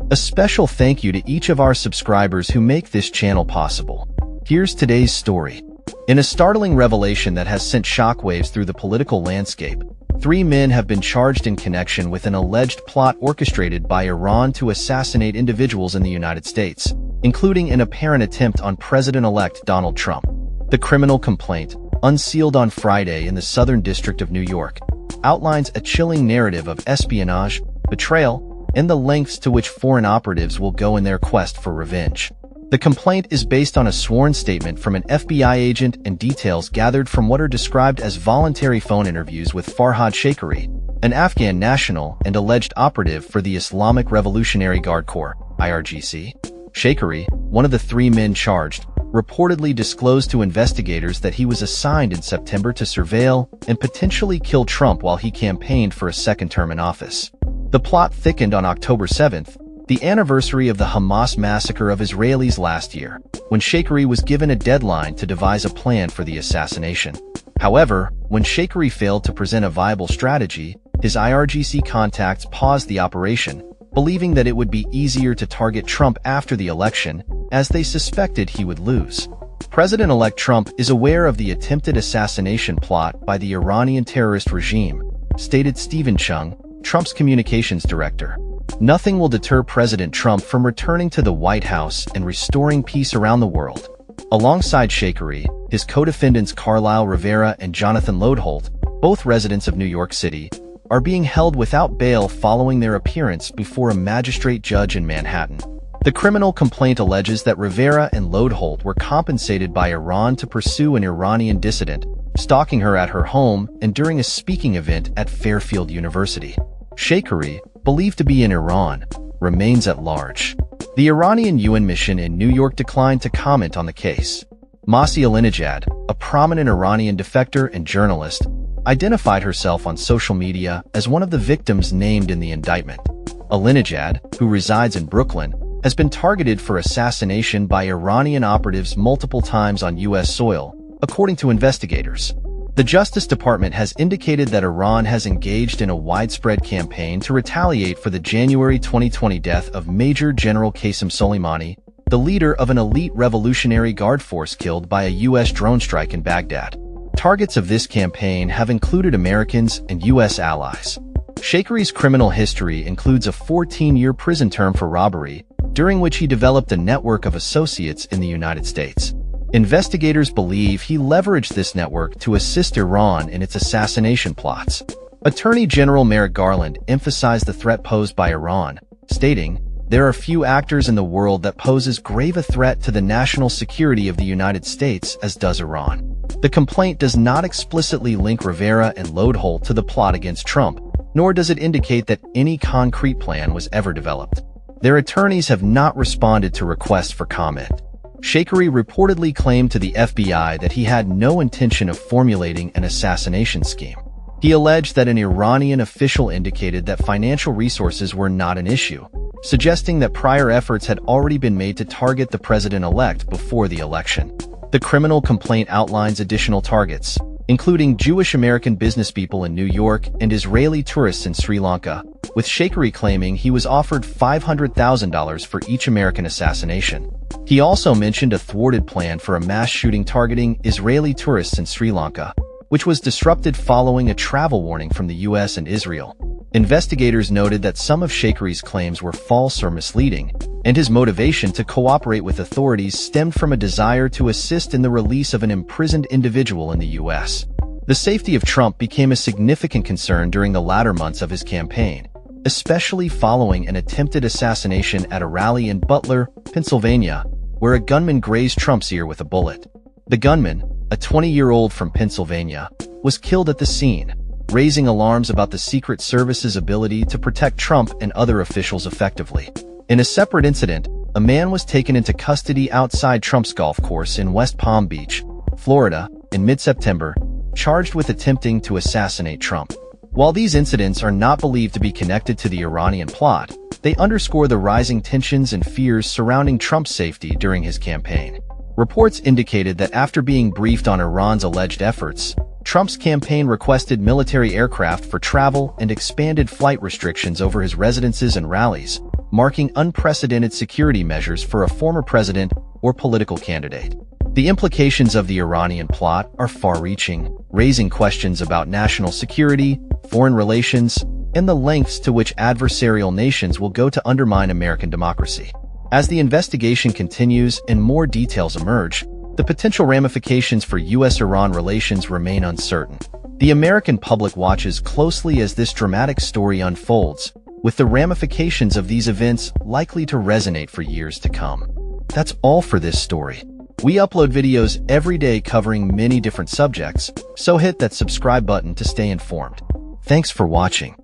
A special thank you to each of our subscribers who make this channel possible. Here's today's story. In a startling revelation that has sent shockwaves through the political landscape, 3 men have been charged in connection with an alleged plot orchestrated by Iran to assassinate individuals in the United States, including an apparent attempt on President-elect Donald Trump. The criminal complaint, unsealed on Friday in the Southern District of New York, outlines a chilling narrative of espionage, betrayal, and the lengths to which foreign operatives will go in their quest for revenge. The complaint is based on a sworn statement from an FBI agent and details gathered from what are described as voluntary phone interviews with Farhad Shakari, an Afghan national and alleged operative for the Islamic Revolutionary Guard Corps, IRGC. Shakari, one of the 3 men charged, reportedly disclosed to investigators that he was assigned in September to surveil and potentially kill Trump while he campaigned for a second term in office. The plot thickened on October 7th, the anniversary of the Hamas massacre of Israelis last year, when Shakari was given a deadline to devise a plan for the assassination. However, when Shakari failed to present a viable strategy, his IRGC contacts paused the operation, believing that it would be easier to target Trump after the election, as they suspected he would lose. President-elect Trump is aware of the attempted assassination plot by the Iranian terrorist regime, stated Stephen Chung, Trump's communications director. Nothing will deter President Trump from returning to the White House and restoring peace around the world. Alongside Shakari, his co-defendants Carlyle Rivera and Jonathan Lodeholt, both residents of New York City, are being held without bail following their appearance before a magistrate judge in Manhattan. The criminal complaint alleges that Rivera and Lodeholt were compensated by Iran to pursue an Iranian dissident, stalking her at her home and during a speaking event at Fairfield University. Shakari, believed to be in Iran, remains at large. The Iranian UN mission in New York declined to comment on the case. Masih Alinejad, a prominent Iranian defector and journalist, identified herself on social media as one of the victims named in the indictment. Alinejad, who resides in Brooklyn, has been targeted for assassination by Iranian operatives multiple times on U.S. soil, according to investigators. The Justice Department has indicated that Iran has engaged in a widespread campaign to retaliate for the January 2020 death of Major General Qasem Soleimani, the leader of an elite Revolutionary Guard force killed by a U.S. drone strike in Baghdad. Targets of this campaign have included Americans and U.S. allies. Shakari's criminal history includes a 14-year prison term for robbery, during which he developed a network of associates in the United States. Investigators believe he leveraged this network to assist Iran in its assassination plots. Attorney General Merrick Garland emphasized the threat posed by Iran, stating, "There are few actors in the world that pose as grave a threat to the national security of the United States as does Iran." The complaint does not explicitly link Rivera and Lodeholt to the plot against Trump, nor does it indicate that any concrete plan was ever developed. Their attorneys have not responded to requests for comment. Shakari reportedly claimed to the FBI that he had no intention of formulating an assassination scheme. He alleged that an Iranian official indicated that financial resources were not an issue, suggesting that prior efforts had already been made to target the president-elect before the election. The criminal complaint outlines additional targets, including Jewish American businesspeople in New York and Israeli tourists in Sri Lanka, with Shakari claiming he was offered $500,000 for each American assassination. He also mentioned a thwarted plan for a mass shooting targeting Israeli tourists in Sri Lanka, which was disrupted following a travel warning from the U.S. and Israel. Investigators noted that some of Shakari's claims were false or misleading, and his motivation to cooperate with authorities stemmed from a desire to assist in the release of an imprisoned individual in the U.S. The safety of Trump became a significant concern during the latter months of his campaign, especially following an attempted assassination at a rally in Butler, Pennsylvania, where a gunman grazed Trump's ear with a bullet. The gunman, a 20-year-old from Pennsylvania, was killed at the scene, raising alarms about the Secret Service's ability to protect Trump and other officials effectively. In a separate incident, a man was taken into custody outside Trump's golf course in West Palm Beach, Florida, in mid-September, charged with attempting to assassinate Trump. While these incidents are not believed to be connected to the Iranian plot, they underscore the rising tensions and fears surrounding Trump's safety during his campaign. Reports indicated that after being briefed on Iran's alleged efforts, Trump's campaign requested military aircraft for travel and expanded flight restrictions over his residences and rallies, marking unprecedented security measures for a former president or political candidate. The implications of the Iranian plot are far-reaching, raising questions about national security, foreign relations, and the lengths to which adversarial nations will go to undermine American democracy. As the investigation continues and more details emerge, the potential ramifications for U.S.-Iran relations remain uncertain. The American public watches closely as this dramatic story unfolds, with the ramifications of these events likely to resonate for years to come. That's all for this story. We upload videos every day covering many different subjects, so hit that subscribe button to stay informed. Thanks for watching.